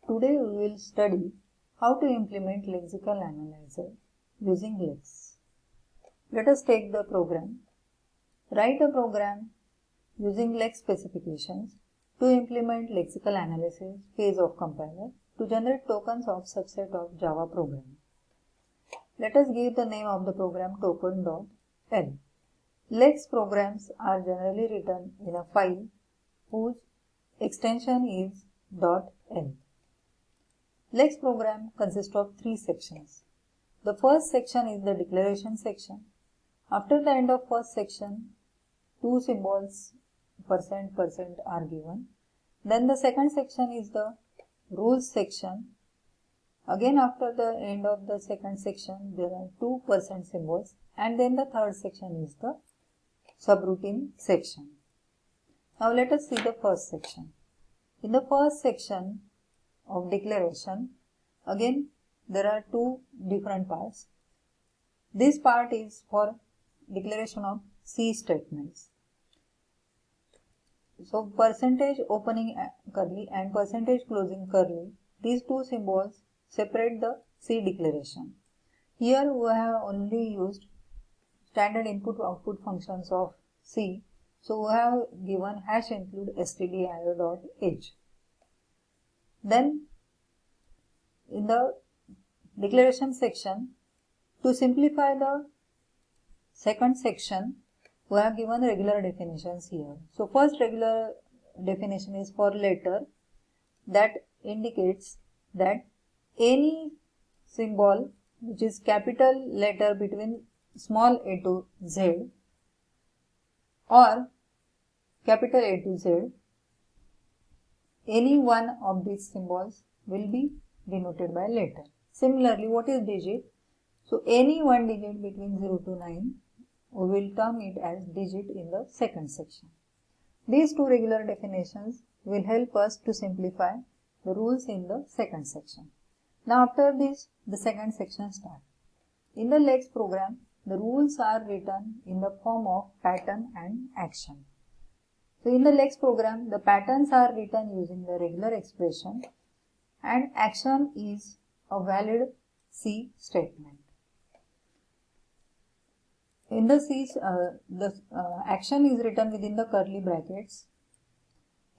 Today we will study how to implement lexical analyzer using Lex. Let us take the program. Write a program using Lex specifications to implement lexical analysis phase of compiler to generate tokens of subset of Java program. Let us give the name of the program token.l. Lex programs are generally written in a file whose extension is .l. Lex program consists of three sections. The first section is the declaration section. After the end of first section, two symbols %% are given. Then the second section is the rules section. Again, after the end of the second section, there are two % symbols, and then the third section is the subroutine section. Now let us see the first section. In the first section of declaration, again there are two different parts. This part is for declaration of C statements. So percentage opening curly and percentage closing curly, these two symbols separate the C declaration. Here we have only used standard input-output functions of C. So we have given #include stdio.h. Then in the declaration section, to simplify the second section, we have given regular definitions here. So first regular definition is for letter, that indicates that any symbol which is capital letter between small a to z or capital A to Z, any one of these symbols will be denoted by letter. Similarly, what is digit? So any one digit between 0 to 9, we will term it as digit in the second section. These two regular definitions will help us to simplify the rules in the second section. Now after this, the second section starts. In the Lex program, the rules are written in the form of pattern and action. So in the Lex program, the patterns are written using the regular expression and action is a valid C statement. In the C, action is written within the curly brackets.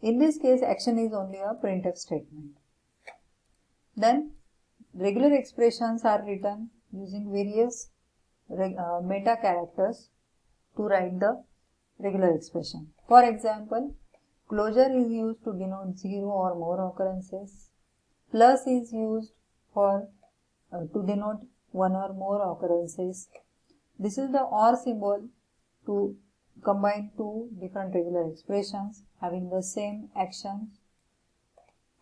In this case, action is only a printf statement. Then regular expressions are written using various meta characters to write the regular expression. For example, closure is used to denote 0 or more occurrences. Plus is used for to denote one or more occurrences. This is the OR symbol to combine two different regular expressions having the same actions,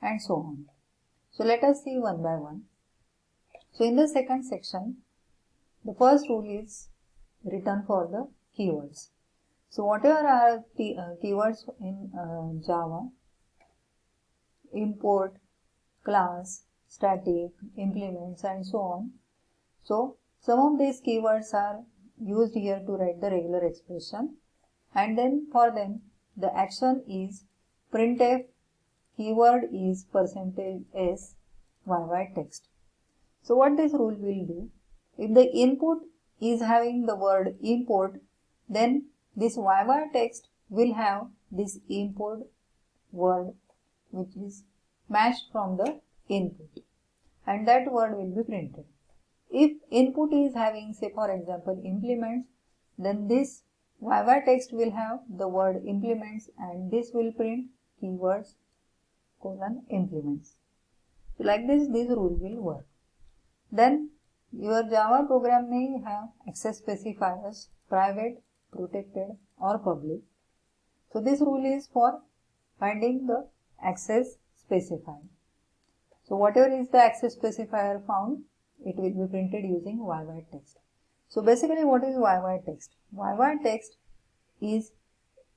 and so on. So let us see one by one. So in the second section, the first rule is written for the keywords. So whatever are the keywords in Java, import, class, static, implements, and so on. So some of these keywords are used here to write the regular expression, and then for them the action is printf, keyword is %s text. So what this rule will do, if the input is having the word import, then this text will have this import word which is matched from the input, and that word will be printed. If input is having, say for example, implements, then this text will have the word implements, and this will print keywords : implements. So like this rule will work. Then your Java program may have access specifiers, private, protected, or public. So this rule is for finding the access specifier. So whatever is the access specifier found, it will be printed using text. So basically what is text? Text is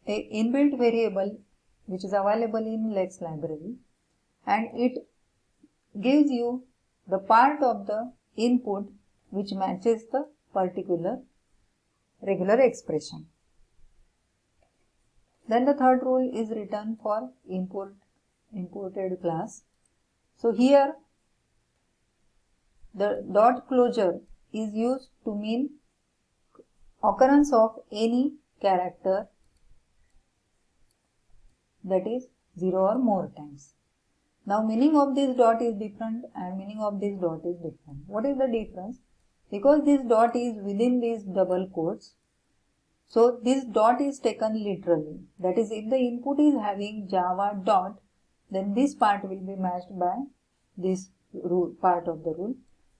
a inbuilt variable which is available in Lex library, and it gives you the part of the input which matches the particular regular expression. Then the third rule is written for imported class. So here the dot closure is used to mean occurrence of any character, that is 0 or more times. Now meaning of this dot is different and meaning of this dot is different. What is the difference? Because this dot is within these double quotes, so this dot is taken literally. That is, if the input is having Java dot, then this part will be matched by this rule, part of the rule,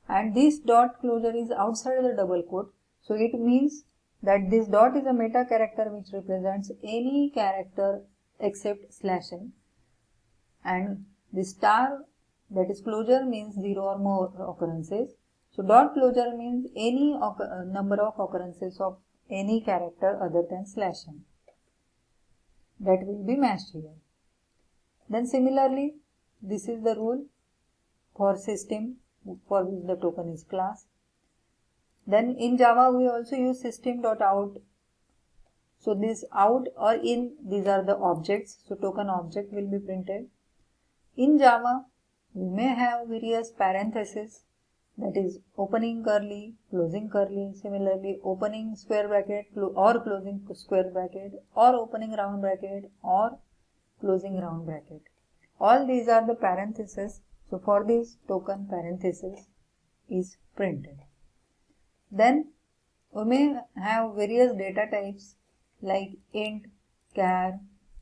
and this dot closure is outside the double quote. So it means that this dot is a meta character which represents any character except /n, and the star, that is closure, means 0 or more occurrences. So dot closure means any number of occurrences of any character other than /n that will be matched here. Then similarly, this is the rule for system for which the token is class. Then in Java we also use system.out. So this out or in, these are the objects. So token object will be printed. In Java we may have various parentheses, that is opening curly, closing curly, similarly opening square bracket or closing square bracket, or opening round bracket or closing round bracket. All these are the parentheses. So for this token parenthesis is printed. Then we may have various data types like int, char,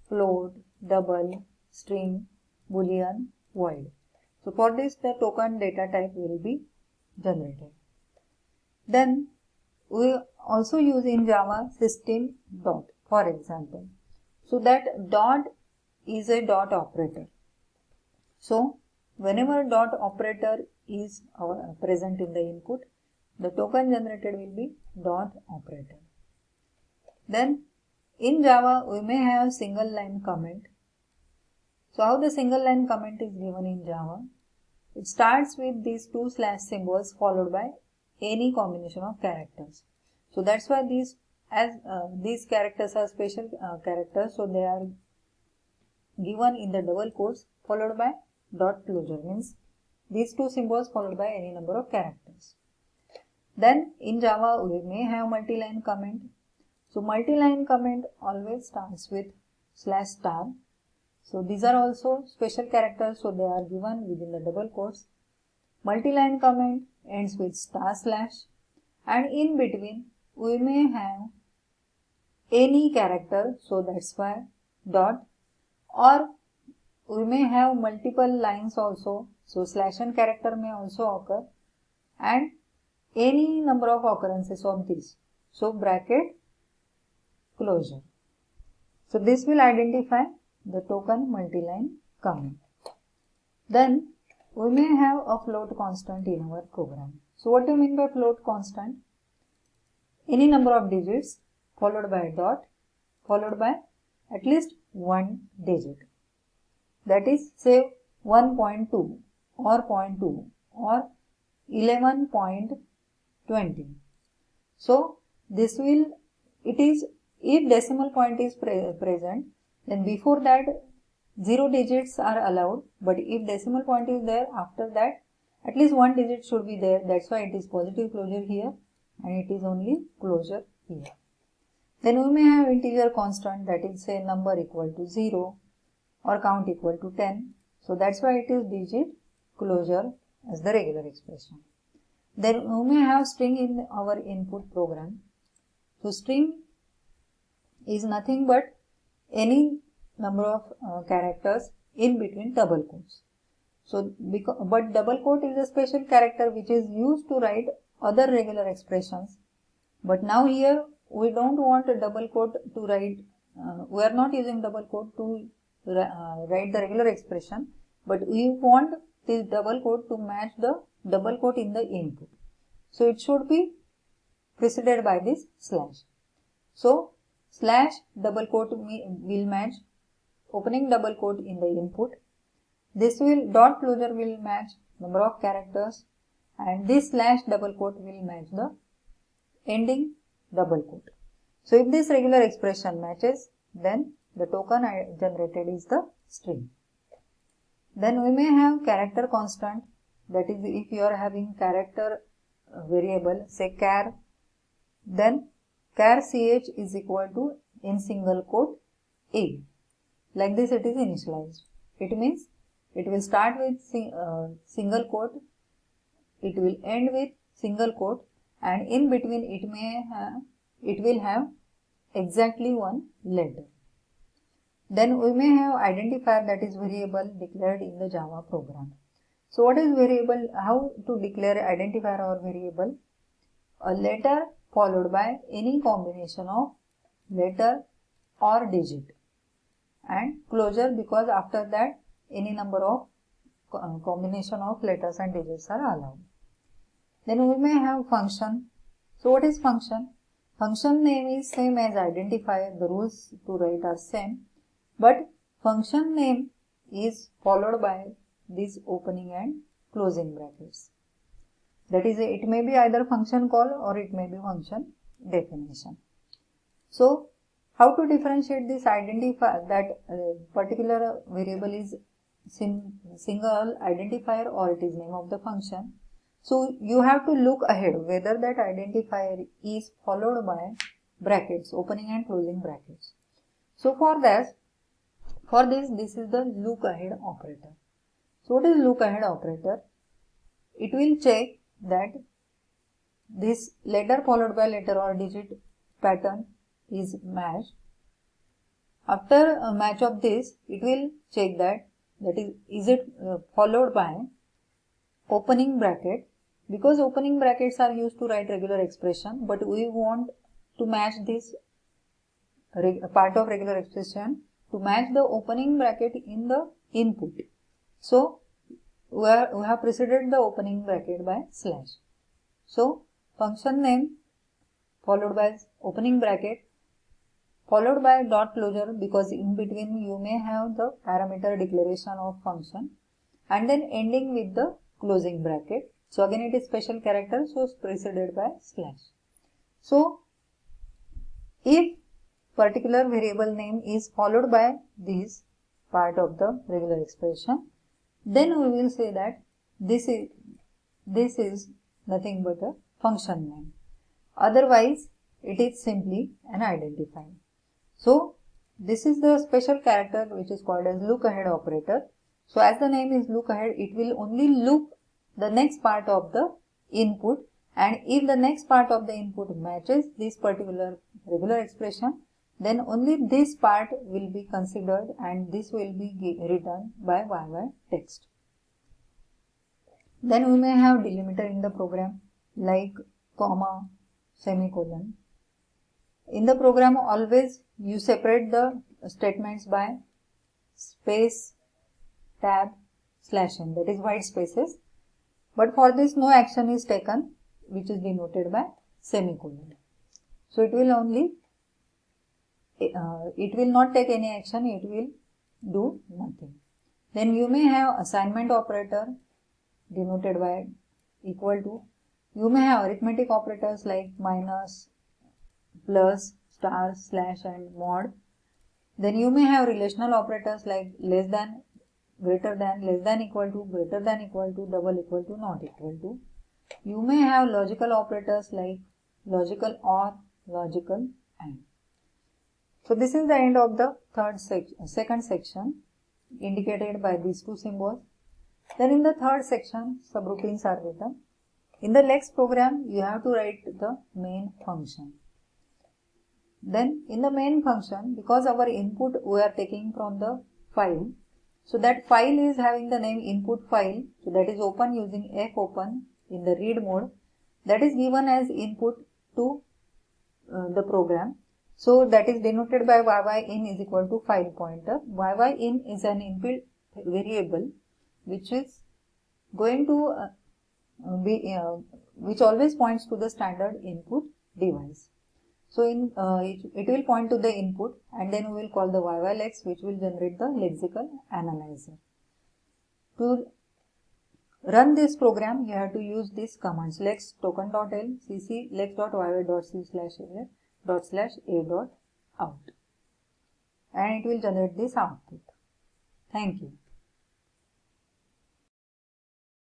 float, double, string, boolean, void. So for this the token data type will be generated. Then we also use in Java system dot, for example. So that dot is a dot operator. So whenever dot operator is present in the input, the token generated will be dot operator. Then in Java we may have single line comment. So how the single line comment is given in Java? It starts with these two slash symbols followed by any combination of characters. So that's why these characters are special characters, so they are given in the double quotes followed by dot closure, means these two symbols followed by any number of characters. Then in Java we may have multi-line comment. So multi-line comment always starts with /star. So these are also special characters, so they are given within the double quotes. Multi-line comment ends with // and in between we may have any character, so that's why dot, or we may have multiple lines also, so /n character may also occur, and any number of occurrences of this, so bracket closure. So this will identify the token multi-line comment. Then we may have a float constant in our program. So what do you mean by float constant? Any number of digits followed by a dot followed by at least one digit. That is, say 1.2 or 0.2 or 11.20. So this will, it is, if decimal point is present, then before that 0 digits are allowed, but if decimal point is there, after that at least one digit should be there. That's why it is positive closure here and it is only closure here. Then we may have integer constant, that is, say number equal to 0 or count equal to 10. So that's why it is digit closure as the regular expression. Then we may have string in our input program. So string is nothing but any number of characters in between double quotes. So but double quote is a special character which is used to write other regular expressions. But now here we don't want a double quote to write, we are not using double quote to write the regular expression, but we want this double quote to match the double quote in the input. So it should be preceded by this slash. So slash double quote will match opening double quote in the input. This will dot closure will match number of characters, and this slash double quote will match the ending double quote. So if this regular expression matches, then the token generated is the string. Then we may have character constant, that is if you are having character variable, say char, then char ch is equal to in single quote a. Like this it is initialized. It means it will start with single quote, it will end with single quote, and in between it will have exactly one letter. Then we may have identifier, that is variable declared in the Java program. So what is variable? How to declare identifier or variable? A letter followed by any combination of letter or digit, and closure because after that any number of combination of letters and digits are allowed. Then we may have function. So what is function? Function name is same as identifier. The rules to write are same, but function name is followed by these opening and closing brackets. That is, it may be either function call or it may be function definition. So how to differentiate this identifier, that particular variable is single identifier or it is name of the function? So you have to look ahead whether that identifier is followed by brackets, opening and closing brackets. So for this, this is the look ahead operator. So what is look ahead operator? It will check that this letter followed by letter or digit pattern is matched. After a match of this, it will check that is it followed by opening bracket, because opening brackets are used to write regular expression, but we want to match this part of regular expression to match the opening bracket in the input. So we have preceded the opening bracket by slash. So function name followed by opening bracket followed by dot closure, because in between you may have the parameter declaration of function, and then ending with the closing bracket. So again it is special character, so preceded by slash. So if particular variable name is followed by this part of the regular expression, then we will say that this is nothing but a function name. Otherwise it is simply an identifier. So this is the special character which is called as look ahead operator. So as the name is look ahead, it will only look the next part of the input, and if the next part of the input matches this particular regular expression, then only this part will be considered and this will be written by YY text. Then we may have delimiter in the program like comma, semicolon. In the program always you separate the statements by space, tab, /n, that is white spaces, but for this no action is taken, which is denoted by semicolon. So it will not take any action, it will do nothing. Then you may have assignment operator denoted by equal to. You may have arithmetic operators like minus, plus, star, slash and mod. Then you may have relational operators like less than, greater than, less than equal to, greater than equal to, double equal to, not equal to. You may have logical operators like logical or, logical and. So this is the end of the second section indicated by these two symbols. Then in the third section, subroutines are written. In the next program, you have to write the main function. Then in the main function, because our input we are taking from the file, so that file is having the name input file, so that is open using fopen in the read mode, that is given as input to the program. So that is denoted by yyIn is equal to file pointer. yyIn is an inbuilt variable which is going to which always points to the standard input device. So it will point to the input, and then we will call the yylex, which will generate the lexical analyzer. To run this program, you have to use these commands: lex token.l, cc lex.yy.c/a.out, and it will generate this output. Thank you.